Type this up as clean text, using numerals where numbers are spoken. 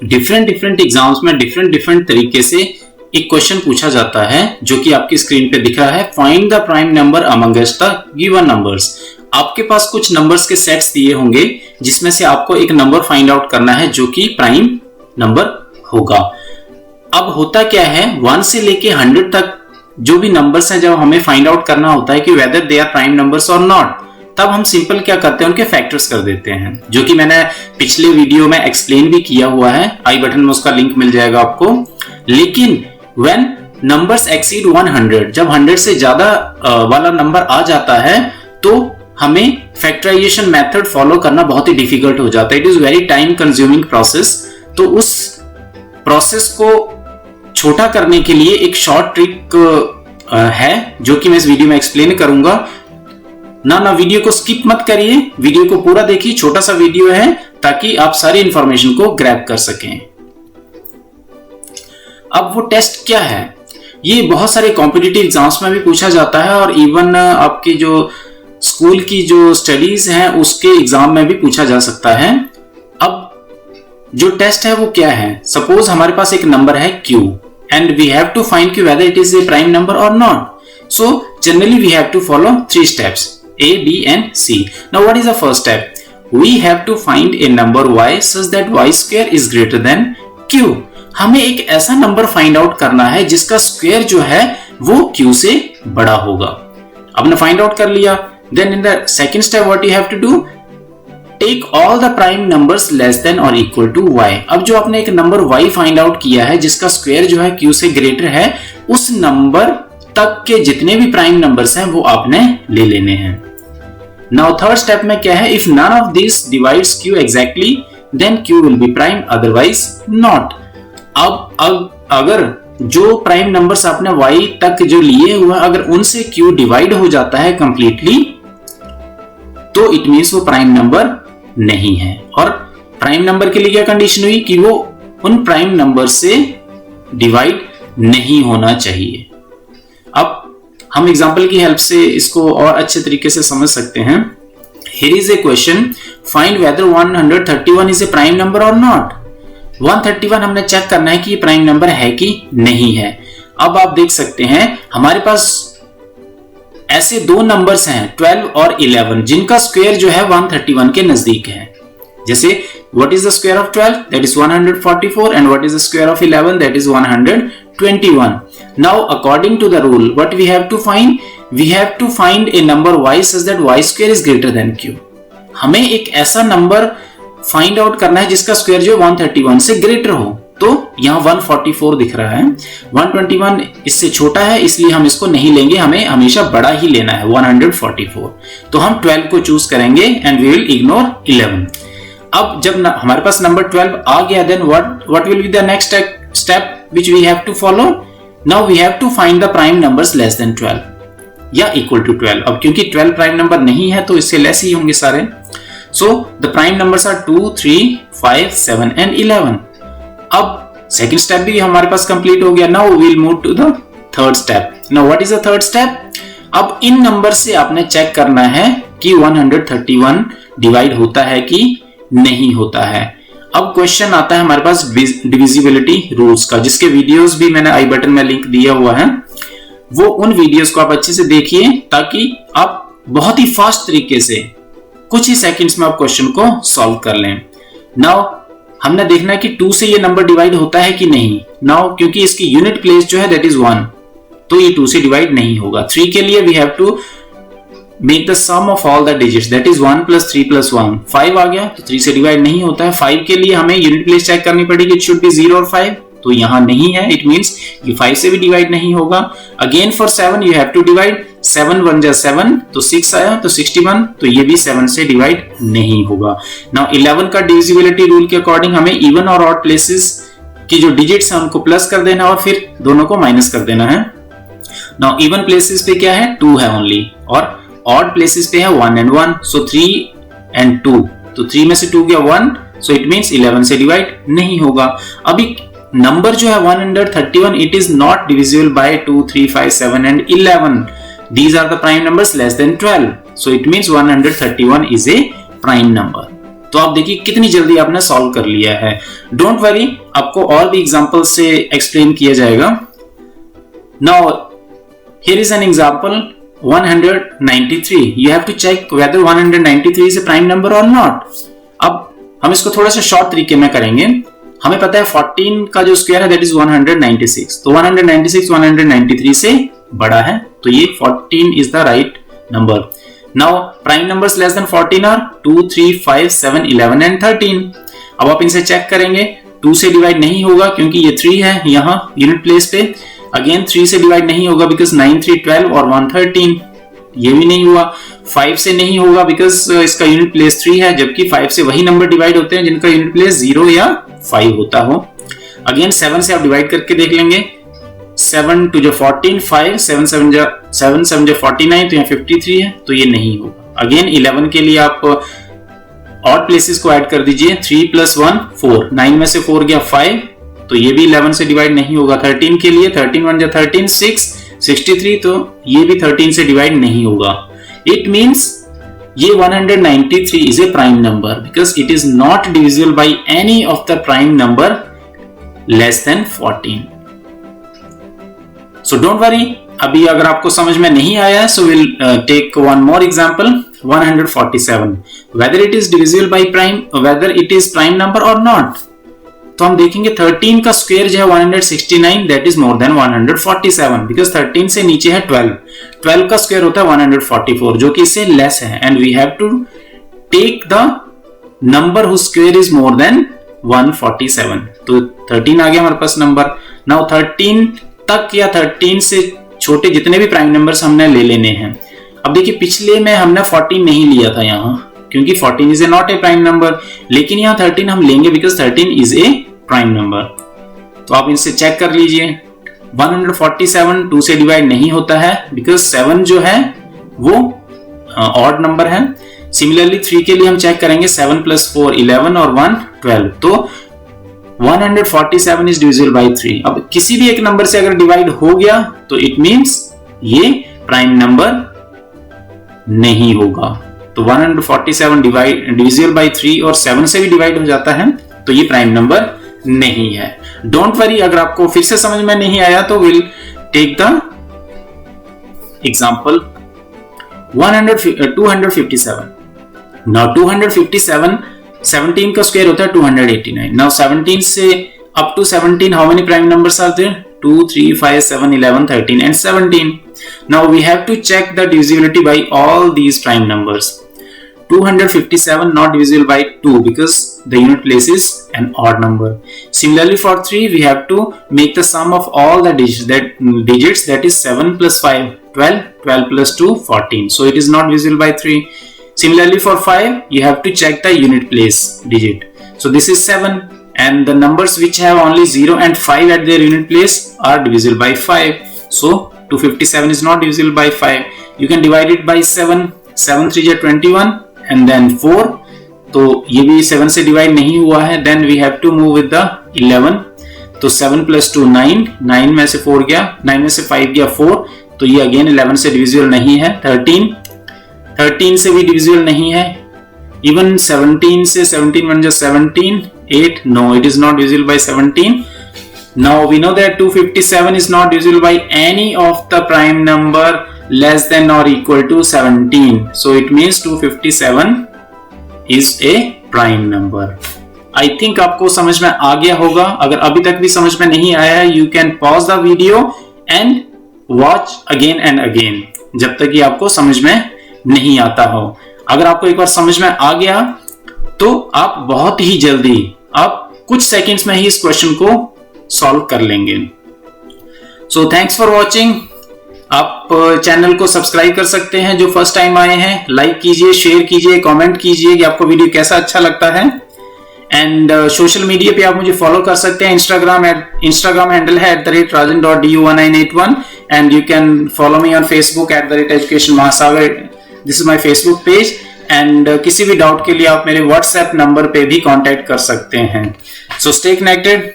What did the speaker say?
Different different exams में different different तरीके से एक क्वेश्चन पूछा जाता है जो कि आपकी स्क्रीन पे दिख रहा है, find the prime number amongst the given numbers. आपके पास कुछ नंबर्स के सेट्स दिए होंगे जिसमें से आपको एक नंबर फाइंड आउट करना है जो कि प्राइम नंबर होगा। अब होता क्या है, 1 से लेके 100 तक जो भी नंबर्स हैं, जब हमें फाइंड आउट करना होता है कि whether they are prime numbers और नॉट, तब हम सिंपल क्या करते हैं, उनके फैक्टर्स कर देते हैं, जो कि मैंने पिछले वीडियो में एक्सप्लेन भी किया हुआ है, आई बटन में उसका लिंक मिल जाएगा आपको। लेकिन व्हेन नंबर्स एक्सीड 100, जब 100 से ज्यादा वाला नंबर आ जाता है तो हमें फैक्टराइजेशन मेथड फॉलो करना बहुत ही डिफिकल्ट हो जाता है। It is very time consuming process. तो उस प्रोसेस को छोटा करने के लिए एक शॉर्ट ट्रिक है जो कि मैं इस वीडियो में एक्सप्लेन करूंगा। ना वीडियो को स्किप मत करिए, वीडियो को पूरा देखिए, छोटा सा वीडियो है ताकि आप सारी इंफॉर्मेशन को ग्रैब कर सकें। अब वो टेस्ट क्या है, ये बहुत सारे कॉम्पिटिटिव एग्जाम्स में भी पूछा जाता है और इवन आपके जो स्कूल की जो स्टडीज हैं उसके एग्जाम में भी पूछा जा सकता है। अब जो टेस्ट है वो क्या है, सपोज हमारे पास एक नंबर है q and we have to find कि whether it is a prime number और not. So generally we have to follow 3 steps A, B and C. Now what is the first step? We have to find a number y such that y square is greater than q. हमें एक ऐसा number find out करना है जिसका square जो है वो q से बड़ा होगा। आपने फाइंड आउट कर लिया, then in the second step what you have to do? Take all the prime numbers less than or equal to y. अब जो आपने एक नंबर y फाइंड आउट किया है जिसका स्क्वायर जो है q से ग्रेटर है, उस नंबर तक के जितने भी प्राइम नंबर्स हैं वो आपने ले लेने हैं। नाउ थर्ड स्टेप में क्या है, if none of this divides q exactly then q will be prime otherwise not. अब अगर जो प्राइम नंबर्स आपने y तक जो लिए हुए अगर उनसे q डिवाइड हो जाता है कंप्लीटली तो इट मींस वो प्राइम नंबर नहीं है। और प्राइम नंबर के लिए क्या कंडीशन हुई कि वो उन प्राइम नंबर से डिवाइड नहीं होना चाहिए। अब हम एग्जांपल की हेल्प से इसको और अच्छे तरीके से समझ सकते हैं। Here is a question, find weather 131 is a prime number और नॉट। 131 हमने चेक करना है कि ये प्राइम नंबर है कि नहीं है। अब आप देख सकते हैं हमारे पास ऐसे दो नंबर्स हैं 12 और 11 जिनका स्क्वायर जो है 131 के नजदीक है। जैसे what is the square of 12? That is 144 and what is the square of 11? That is 121. Now according to the rule what we have to find? We have to find a number y such that y square is greater than q. हमें एक ऐसा number find out करना है जिसका square जो 131 से greater हो। तो यहाँ 144 दिख रहा है, 121 इससे छोटा है इसलिए हम इसको नहीं लेंगे, हमें हमेशा बड़ा ही लेना है 144। तो हम 12 को चूज करेंगे एंड वी विल इग्नोर 11। अब जब हमारे पास नंबर 12 आ गया then what will be the next step which we have to follow. Now we have to find the prime numbers less than 12 या इक्वल टू 12। अब क्योंकि 12 प्राइम नंबर नहीं है तो इससे लेस ही होंगे सारे। So the prime numbers are 2, 3, 5, 7 and 11। अब सेकंड स्टेप भी हमारे पास कंप्लीट हो गया। Now we will move to the third step. Now what is the third step? अब इन नंबर से आपने चेक करना है कि 131 डिवाइड होता है कि नहीं होता है। अब क्वेश्चन आता है हमारे पास डिविजिबिलिटी रूल्स का, जिसके वीडियोस भी मैंने आई बटन में लिंक दिया हुआ है। वो उन वीडियोस को आप अच्छे से देखिए ताकि आप बहुत ही फास्ट तरीके से कुछ ही सेकंड्स में आप क्वेश्चन को सॉल्व कर लें। नाउ हमने देखना है कि 2 से ये नंबर डिवाइड होता है कि नहीं। नाउ क्योंकि इसकी यूनिट प्लेस जो है दैट इज 1 तो ये 2 से डिवाइड नहीं होगा। 3 के लिए we have to make the sum of all the digits that is 1 + 3 + 1। 5 आ गया तो 3 से डिवाइड नहीं होता है। 5 के लिए हमें यूनिट प्लेस चेक करनी पड़ेगी, इट शुड बी 0 और 5 तो यहां नहीं है, इट मींस ये 5 से भी डिवाइड नहीं होगा। Again for 7 you have to divide, 7 * 1 = 7 तो 6 आया तो 61 तो ये भी 7 से डिवाइड नहीं होगा। नाउ 11 का डिविजिबिलिटी रूल के अकॉर्डिंग हमें इवन और ऑड प्लेसेस की जो डिजिट्स हैं उनको प्लस कर देना और फिर दोनों को माइनस कर देना है। नाउ इवन प्लेसेस पे क्या है 2 है ओनली और ऑड प्लेसेस पे है 1 and 1 सो 3 and 2 तो 3 में से 2 गया 1 सो इट मींस 11 से डिवाइड नहीं होगा। अभी नंबर जो है 131 it is not divisible bye 2, 3, 5, 7 and 11। These are the prime numbers less than 12 so it means 131 is a prime number। तो आप देखिए कितनी जल्दी आपने सॉल्व कर लिया है। डोंट वरी, आपको और भी एग्जांपल से एक्सप्लेन किया जाएगा। Now here is an example 193। You have to check whether 193 is a prime number और नॉट। अब हम इसको थोड़ा सा शॉर्ट तरीके में करेंगे। हमें पता है 14 का जो स्क्वायर है दैट इज 196, तो 196 193 से बड़ा है, तो ये 14 is the right number. Now prime numbers less than 14 are 2, 3, 5, 7, 11 and 13। अब आप इनसे चेक करेंगे, 2 से डिवाइड नहीं होगा क्योंकि ये 3 है यहाँ यूनिट प्लेस पे। अगेन 3 से डिवाइड नहीं होगा बिकॉज 9, 3, 12 और 1, 13। ये भी नहीं हुआ। 5 से नहीं होगा बिकॉज इसका यूनिट प्लेस 3 है, जबकि 5 से वही नंबर डिवाइड होते हैं जिनका यूनिट प्लेस 0 या 5 होता हो। अगेन 7 से आप डिवाइड करके देख लेंगे, 7 2 14, 5 7 7 49, तो यहाँ 53 है, तो ये नहीं होगा। अगेन 11 के लिए आप ऑड प्लेसेस को ऐड कर दीजिए, 3 + 1 4, 9 में से 4 गया 5, तो ये भी 11 से डिवाइड नहीं होगा। 13 के लिए 13 1 13, 6 63, तो ये भी 13 से डिवाइड नहीं होगा। इट मींस ये 193 is a prime number because it is not divisible by any of the prime number less than 14। So don't worry, अभी अगर आपको समझ में नहीं आया so will take one more example 147। Whether it is divisible by prime, whether it is prime number और not. तो हम देखेंगे 13 का स्क्वायर जो है 169 that is more than 147 because 13 से नीचे है 12। 12 का स्क्वायर होता है 144 जो कि इससे लेस है, and we have to take the number whose square is more than 147। तो 13 आ गया हमारे पास नंबर। नाउ 13 तक या 13 से छोटे जितने भी प्राइम नंबर्स हमने ले लेने हैं। अब देखिए पिछले में हमने 14 नहीं लिया था यहाँ क्योंकि 14 is a not a prime number, लेकिन यहाँ 13 हम लेंगे because 13 is a prime number. तो आप इनसे चेक कर लीजिए। 147 2 से डिवाइड नहीं होता है बिकॉज 7 जो है वो ऑड नंबर है। सिमिलरली 3 के लिए हम चेक करेंगे, 7 + 4 11 और 1 12, तो 147 इज डिविजिबल बाय 3। अब किसी भी एक नंबर से अगर डिवाइड हो गया तो इट मींस ये प्राइम नंबर नहीं होगा। तो 147 डिविजिबल बाय 3 और 7 से भी डिवाइड हो जाता है तो ये प्राइम नंबर नहीं है। डोंट वरी, अगर आपको फिर से समझ में नहीं आया तो will take the example 257। Now 257 17 का स्क्वायर होता है 289। नाउ 17 से up to 17 how many prime numbers are there? 2 3 5 7 11 13 and 17. Now we have to check the divisibility by all these prime numbers. 257 not divisible by 2 because the unit place is an odd number. Similarly for 3 we have to make the sum of all the digits that is 7 plus 5 12, 12 plus 2 14. So it is not divisible by 3. Similarly for 5 you have to check the unit place digit. So this is 7 and the numbers which have only 0 and 5 at their unit place are divisible by 5. So 257 is not divisible by 5. You can divide it by 7. 7 3 is 21 and then 4. तो ये भी 7 से divide नहीं हुआ है. Then we have to move with the 11. तो 7 plus 2 9. 9 में से 4 गया, 9 में से 5 गया 4. तो ये अगेन 11 से डिविजिबल नहीं है. 13 से भी डिविजिबल नहीं है. Even 17 से 17 1 just 17. 8 no, it is not divisible by 17. Now we know that 257 is not divisible by any of the prime number less than or equal to 17. So it means 257 is a prime number. I think आपको समझ में आ गया होगा. अगर अभी तक भी समझ में नहीं आया है, you can pause the video and watch again and again जब तक कि आपको समझ में नहीं आता हो. अगर आपको एक बार समझ में आ गया तो आप बहुत ही जल्दी, आप कुछ सेकंड्स में ही इस क्वेश्चन को सॉल्व कर लेंगे. So thanks for watching. आप चैनल को सब्सक्राइब कर सकते हैं जो फर्स्ट टाइम आए हैं. लाइक कीजिए, शेयर कीजिए, कमेंट कीजिए कि आपको वीडियो कैसा अच्छा लगता है. एंड सोशल मीडिया पे आप मुझे फॉलो कर सकते हैं. इंस्टाग्राम हैंडल है @rajan.du1981 and you can follow me on Facebook @education महासागर. This is my Facebook page. And किसी भी डाउट के लिए आप मेरे व्हाट्सएप नंबर पे भी कांटेक्ट कर सकते हैं. So stay connected.